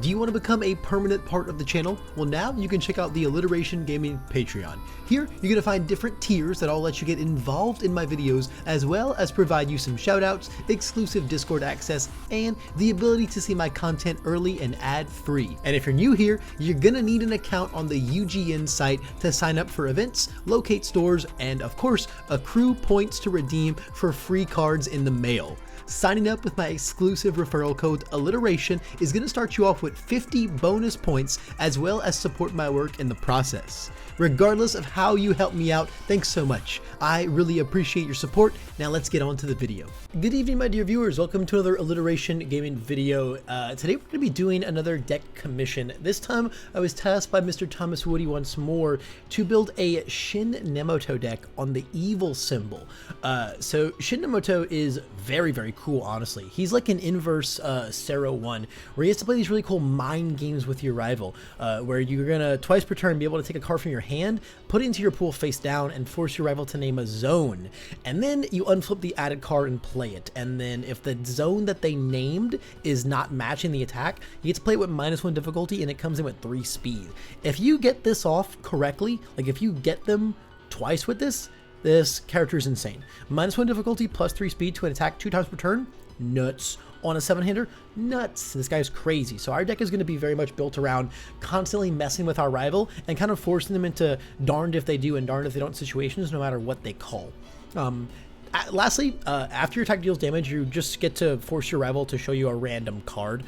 Do you want to become a permanent part of the channel? Well, now you can check out the Alliteration Gaming Patreon. Here, you're going to find different tiers that all let you get involved in my videos, as well as provide you some shoutouts, exclusive Discord access, and the ability to see my content early and ad-free. And if you're new here, you're going to need an account on the UGN site to sign up for events, locate stores, and of course, accrue points to redeem for free cards in the mail. Signing up with my exclusive referral code Alliteration is going to start you off with 50 bonus points, as well as support my work in the process. Regardless of how you help me out, thanks so much. I really appreciate your support. Now let's get on to the video. Good evening, my dear viewers. Welcome to another Alliteration Gaming video. Today we're going to be doing another deck commission. This time I was tasked by Mr. Thomas Woody once more to build a Shin Nemoto deck on the evil symbol. So Shin Nemoto is very, very cool, honestly. He's like an inverse Sero 1, where he has to play these really cool mind games with your rival, where you're going to twice per turn be able to take a card from your hand, put it into your pool face down, and force your rival to name a zone. And then you unflip the added card and play it. And then if the zone that they named is not matching the attack, you get to play it with -1 difficulty, and it comes in with 3 speed. If you get this off correctly, like if you get them twice with this character is insane. -1 difficulty plus 3 speed to an attack 2 times per turn, nuts. On a 7-hander, nuts. This guy's crazy. So our deck is going to be very much built around constantly messing with our rival and kind of forcing them into darned if they do and darned if they don't situations, no matter what they call. Lastly, after your attack deals damage, you just get to force your rival to show you a random card.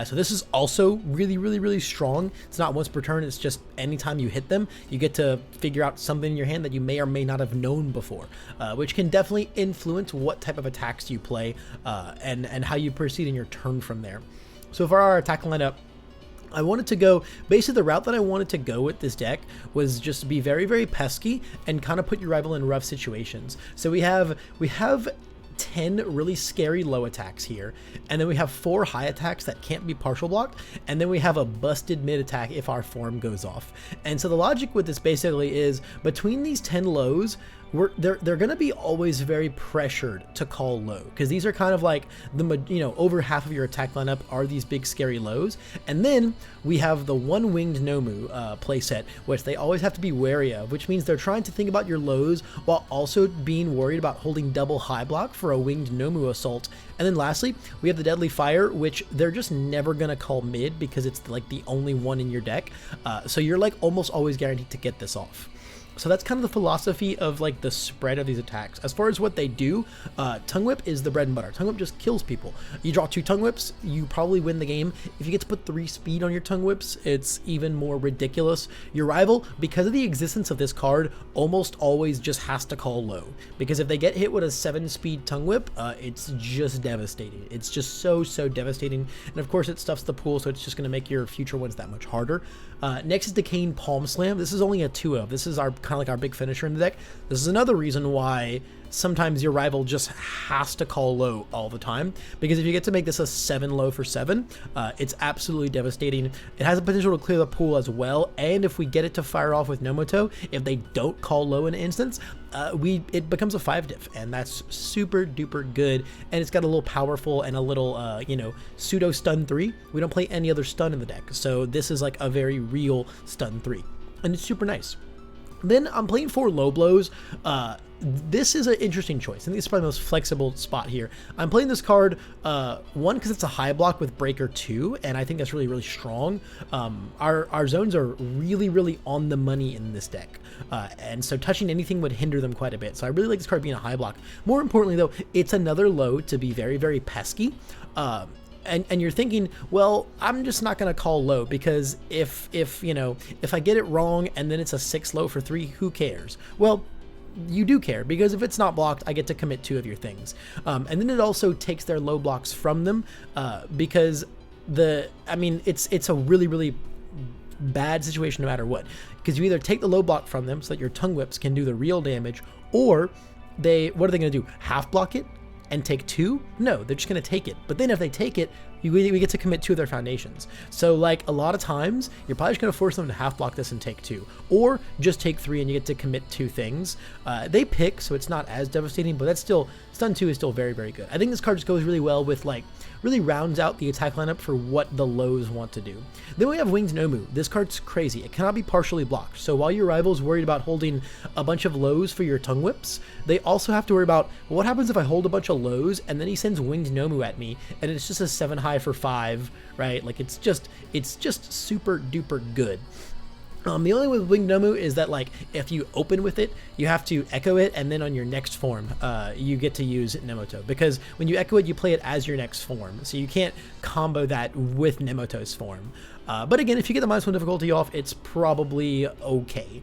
So this is also really, really, really strong. It's not once per turn. It's just anytime you hit them, you get to figure out something in your hand that you may or may not have known before, which can definitely influence what type of attacks you play and how you proceed in your turn from there. So for our attack lineup, I wanted to go, basically the route that I wanted to go with this deck was just to be very, very pesky and kind of put your rival in rough situations. So we have 10 really scary low attacks here, and then we have 4 high attacks that can't be partial blocked, and then we have a busted mid attack if our form goes off. And so the logic with this basically is between these 10 lows, they're going to be always very pressured to call low, because these are kind of like over half of your attack lineup are these big scary lows. And then we have the one-winged Nomu playset, which they always have to be wary of, which means they're trying to think about your lows while also being worried about holding double high block for a winged Nomu assault. And then lastly, we have the Deadly Fire, which they're just never going to call mid because it's like the only one in your deck. So you're like almost always guaranteed to get this off. So that's kind of the philosophy of like the spread of these attacks. As far as what they do, Tongue Whip is the bread and butter. Tongue Whip just kills people. You draw 2 Tongue Whips, you probably win the game. If you get to put 3 speed on your Tongue Whips, it's even more ridiculous. Your rival, because of the existence of this card, almost always just has to call low. Because if they get hit with a 7-speed Tongue Whip, it's just devastating. It's just so devastating. And of course it stuffs the pool, so it's just going to make your future ones that much harder. Next is Decaying Palm Slam. This is only a 2 of. This is our kind of like our big finisher in the deck. This is another reason why sometimes your rival just has to call low all the time, because if you get to make this a 7 low for 7, it's absolutely devastating. It has the potential to clear the pool as well, and if we get it to fire off with Nemoto, if they don't call low in an instance, it becomes a 5 diff, and that's super duper good. And it's got a little powerful and a little pseudo stun 3. We don't play any other stun in the deck, so this is like a very real stun 3, and it's super nice. Then I'm playing 4 low blows. This is an interesting choice. I think it's probably the most flexible spot here. I'm playing this card, 1, because it's a high block with Breaker 2, and I think that's really, really strong. Our zones are really, really on the money in this deck, and so touching anything would hinder them quite a bit. So I really like this card being a high block. More importantly, though, it's another low to be very, very pesky. And you're thinking, well, I'm just not going to call low, because if I get it wrong and then it's a 6 low for 3, who cares? Well, you do care, because if it's not blocked, I get to commit 2 of your things. And then it also takes their low blocks from them, because it's a really, really bad situation no matter what, because you either take the low block from them so that your Tongue Whips can do the real damage, or what are they going to do? Half block it and take 2? No, they're just going to take it. But then if they take it, we get to commit 2 of their foundations. So like a lot of times, you're probably just going to force them to half block this and take 2, or just take 3 and you get to commit 2 things. They pick, so it's not as devastating, but that's still, stun 2 is still very, very good. I think this card just goes really well with like really rounds out the attack lineup for what the lows want to do. Then we have Winged Nomu. This card's crazy. It cannot be partially blocked. So while your rival's worried about holding a bunch of lows for your tongue whips, they also have to worry about, well, what happens if I hold a bunch of lows and then he sends Winged Nomu at me and it's just a 7 high for 5, right? Like it's just super duper good. The only with Winged Nomu is that, like, if you open with it, you have to echo it, and then on your next form, you get to use Nemoto. Because when you echo it, you play it as your next form, so you can't combo that with Nemoto's form. But again, if you get the -1 difficulty off, it's probably okay.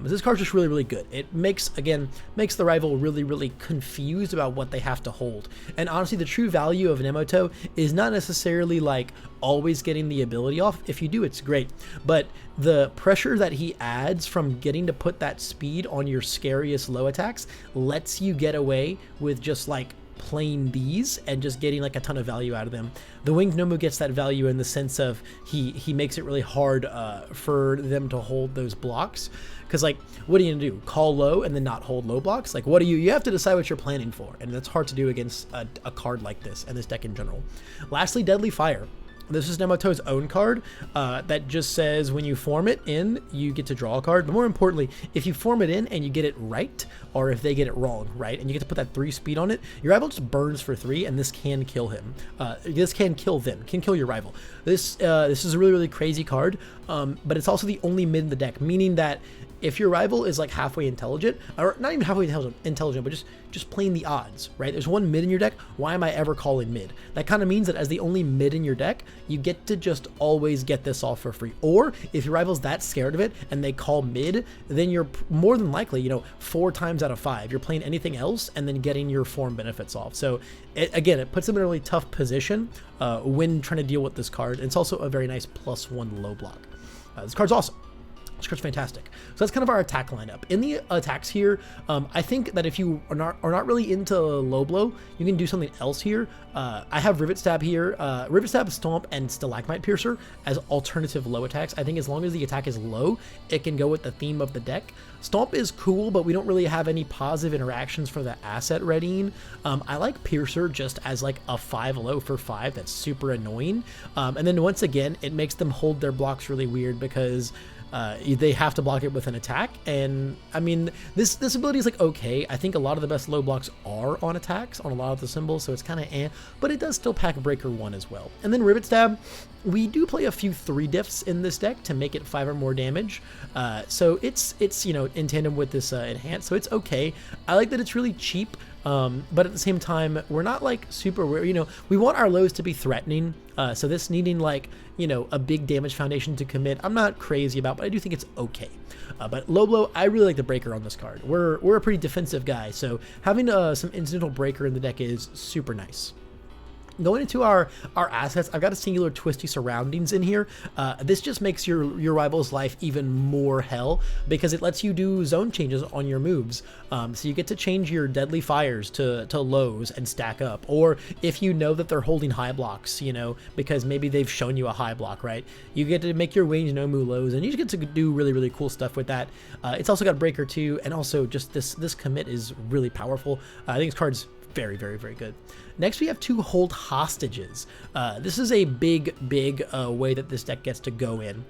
This card's just really, really good. It makes the rival really, really confused about what they have to hold. And honestly, the true value of Nemoto is not necessarily like always getting the ability off. If you do, it's great. But the pressure that he adds from getting to put that speed on your scariest low attacks lets you get away with just like playing these and just getting like a ton of value out of them. The Winged Nomu gets that value in the sense of he makes it really hard for them to hold those blocks. Because, like, what are you gonna do? Call low and then not hold low blocks? Like, what do you have to decide what you're planning for, and that's hard to do against a card like this and this deck in general. Lastly, Deadly Fire. This is Nemoto's own card that just says when you form it in, you get to draw a card. But more importantly, if you form it in and you get it right, or if they get it wrong, right, and you get to put that 3 speed on it, your rival just burns for 3, and this can kill him. This can kill them, can kill your rival. This is a really, really crazy card, but it's also the only mid in the deck, meaning that if your rival is like halfway intelligent, or not even halfway intelligent, but just playing the odds, right? There's one mid in your deck. Why am I ever calling mid? That kind of means that as the only mid in your deck, you get to just always get this off for free. Or if your rival's that scared of it and they call mid, then you're more than likely, 4 times out of 5, you're playing anything else and then getting your form benefits off. So again, it puts them in a really tough position when trying to deal with this card. It's also a very nice +1 low block. This card's awesome. This card's fantastic. So that's kind of our attack lineup. In the attacks here, I think that if you are not really into low blow, you can do something else here. I have Rivet Stab here, Rivet Stab, Stomp, and Stalagmite Piercer as alternative low attacks. I think as long as the attack is low, it can go with the theme of the deck. Stomp is cool, but we don't really have any positive interactions for the asset readying. I like Piercer just as like a 5 low for 5. That's super annoying. And then once again, it makes them hold their blocks really weird because they have to block it with an attack, and I mean this ability is like okay. I think a lot of the best low blocks are on attacks on a lot of the symbols, so it's kind of but it does still pack Breaker 1 as well. And then Rivet Stab, we do play a few 3 diffs in this deck to make it 5 or more damage, so it's in tandem with this enhance, so it's okay. I like that it's really cheap. But at the same time, we're not like super, we want our lows to be threatening. So this needing like, a big damage foundation to commit, I'm not crazy about, but I do think it's okay. But low blow, I really like the breaker on this card. We're a pretty defensive guy, so having some incidental breaker in the deck is super nice. Going into our assets, I've got a singular twisty surroundings in here. This just makes your rival's life even more hell because it lets you do zone changes on your moves. So you get to change your deadly fires to lows and stack up. Or if you know that they're holding high blocks, because maybe they've shown you a high block, right? You get to make your Winged Nomu lows, and you just get to do really, really cool stuff with that. It's also got Breaker 2, and also just this commit is really powerful. I think this card's very, very, very good. Next, we have 2 Hold Hostages. This is a big way that this deck gets to go in.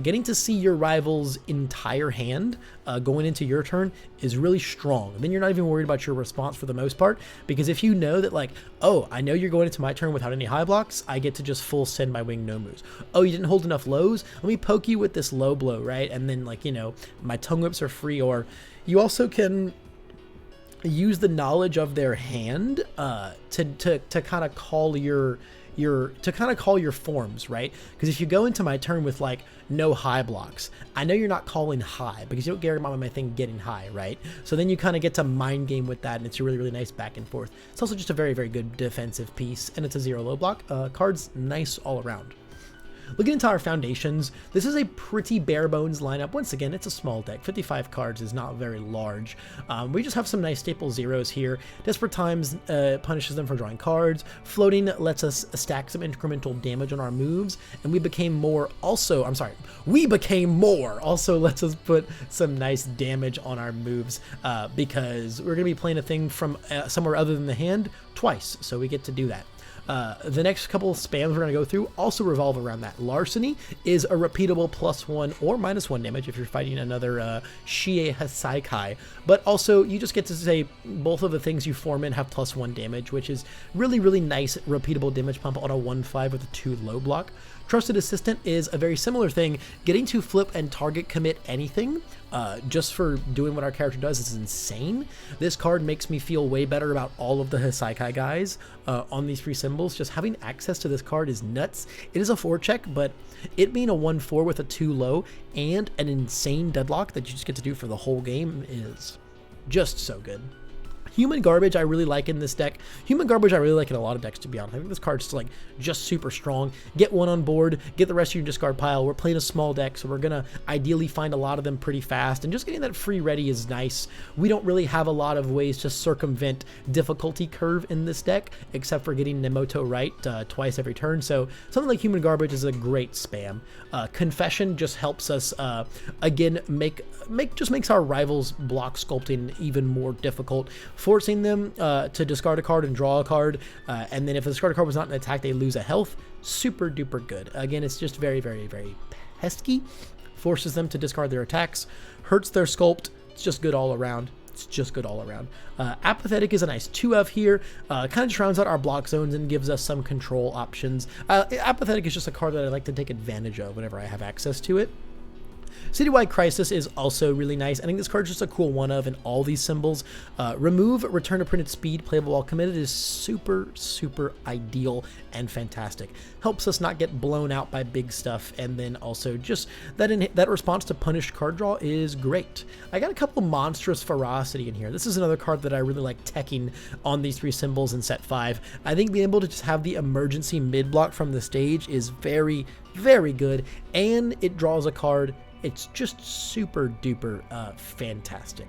Getting to see your rival's entire hand going into your turn is really strong. Then you're not even worried about your response for the most part, because if you know that like, oh, I know you're going into my turn without any high blocks, I get to just full send my Winged Nomus. Oh, you didn't hold enough lows? Let me poke you with this low blow, right? And then like, my tongue whips are free, or you also can use the knowledge of their hand to kind of call your forms, right? Because if you go into my turn with like no high blocks, I know you're not calling high because you don't care about my thing getting high, right? So then you kind of get to mind game with that, and it's a really, really nice back and forth. It's also just a very, very good defensive piece, and it's a 0 low block. Card's nice all around. Looking into our foundations, this is a pretty bare bones lineup. Once again, it's a small deck. 55 cards is not very large. We just have some nice staple zeros here. Desperate Times punishes them for drawing cards. Floating lets us stack some incremental damage on our moves. And We Became More also lets us put some nice damage on our moves because we're going to be playing a thing from somewhere other than the hand twice. So we get to do that. The next couple spams we're going to go through also revolve around that. Larceny is a repeatable +1 or -1 damage if you're fighting another Shie Hasaikai, but also you just get to say both of the things you form in have +1 damage, which is really nice repeatable damage pump on a 1/5 with a 2 low block. Trusted Assistant is a very similar thing, getting to flip and target commit anything just for doing what our character does is insane. This card makes me feel way better about all of the Hasaikai guys on these free symbols. Just having access to this card is nuts. It is a 4-check, but it being a 1/4 with a 2 low and an insane deadlock that you just get to do for the whole game is just so good. Human Garbage I really like in this deck. Human Garbage I really like in a lot of decks, to be honest. I think this card's like just super strong. Get one on board, get the rest of your discard pile. We're playing a small deck, so we're gonna ideally find a lot of them pretty fast, and just getting that free ready is nice. We don't really have a lot of ways to circumvent difficulty curve in this deck, except for getting Nemoto right twice every turn, so something like Human Garbage is a great spam. Confession just helps us, again, just makes our rivals' block sculpting even more difficult, forcing them to discard a card and draw a card, and then if the discard card was not an attack, they lose a health. Super duper good. Again, it's just very pesky. Forces them to discard their attacks, hurts their sculpt. It's just good all around. It's just good all around. Apathetic is a nice 2-of here. Kind of just rounds out our block zones and gives us some control options. Apathetic is just a card that I like to take advantage of whenever I have access to it. Citywide Crisis is also really nice. I think this card's just a cool 1-of in all these symbols. Remove Return to Printed Speed, playable while committed, is super ideal and fantastic. Helps us not get blown out by big stuff, and then also just that response to punished card draw is great. I got a couple Monstrous Ferocity in here. This is another card that I really like teching on these 3 symbols in set 5. I think being able to just have the emergency mid block from the stage is very good, and it draws a card. It's just super duper fantastic.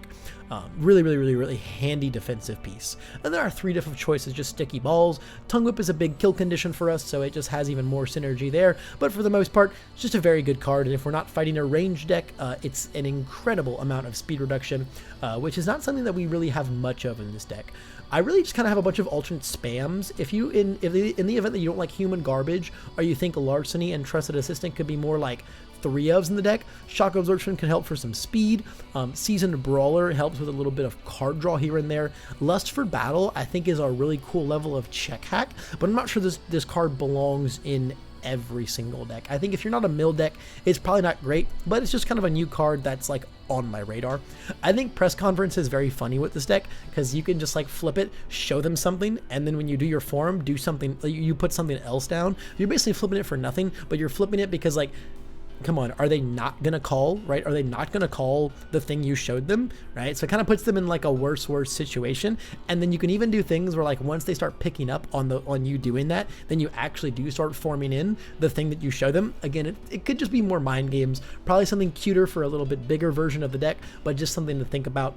Really handy defensive piece. And there are 3 different choices, just Sticky Balls. Tongue Whip is a big kill condition for us, so it just has even more synergy there. But for the most part, it's just a very good card. And if we're not fighting a ranged deck, it's an incredible amount of speed reduction, which is not something that we really have much of in this deck. I really just kind of have a bunch of alternate spams. If you, in the event that you don't like Human Garbage, or you think Larceny and Trusted Assistant could be more like 3-ofs in the deck, Shock Absorption can help for some speed. Seasoned Brawler helps with a little bit of card draw here and there. Lust for Battle, I think, is a really cool level of check hack, but I'm not sure this card belongs in every single deck. I think if you're not a mill deck, it's probably not great, but it's just kind of a new card that's like on my radar. I think Press Conference is very funny with this deck because you can just like flip it, show them something, and then when you do your form, do something, you put something else down. You're basically flipping it for nothing, but you're flipping it because, like, come on, are they not gonna call, right? Are they not gonna call the thing you showed them, right? So it kind of puts them in like a worse situation. And then you can even do things where, like, once they start picking up on you doing that, then you actually do start forming in the thing that you show them. Again, it could just be more mind games, probably something cuter for a little bit bigger version of the deck, but just something to think about.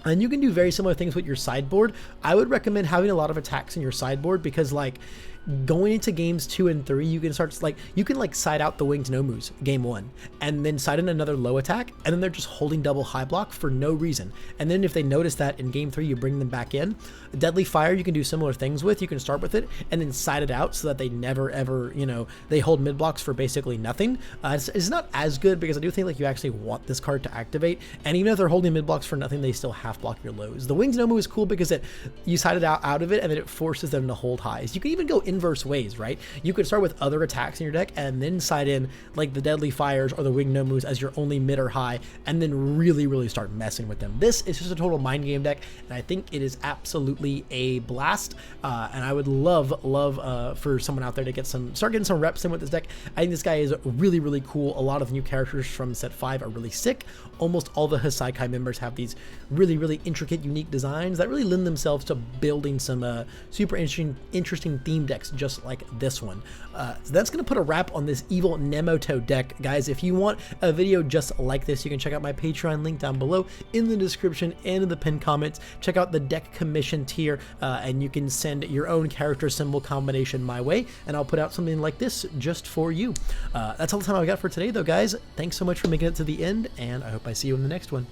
And you can do very similar things with your sideboard. I would recommend having a lot of attacks in your sideboard because, like, going into games 2 and 3, you can start, like, you can like side out the Winged Nomus game 1 and then side in another low attack, and then they're just holding double high block for no reason. And then if they notice that in game 3, you bring them back in. Deadly Fire, you can do similar things with. You can start with it and then side it out so that they never ever, you know, they hold mid blocks for basically nothing. It's not as good because I do think like you actually want this card to activate, and even if they're holding mid blocks for nothing, they still half block your lows. The Winged Nomu is cool because you side it out of it, and then it forces them to hold highs. You can even go inverse ways, right? You could start with other attacks in your deck and then side in like the Deadly Fires or the Winged Nomus as your only mid or high, and then really start messing with them. This is just a total mind game deck, and I think it is absolutely a blast. And I would love for someone out there to start getting some reps in with this deck. I think this guy is really cool. A lot of new characters from set 5 are really sick. Almost all the Hasaikai members have these really intricate, unique designs that really lend themselves to building some super interesting theme decks just like this one. So that's going to put a wrap on this evil Nemoto deck. Guys, if you want a video just like this, you can check out my Patreon link down below in the description and in the pinned comments. Check out the deck commission tier, and you can send your own character symbol combination my way, and I'll put out something like this just for you. That's all the time I've got for today, though, guys. Thanks so much for making it to the end, and I hope I see you in the next one.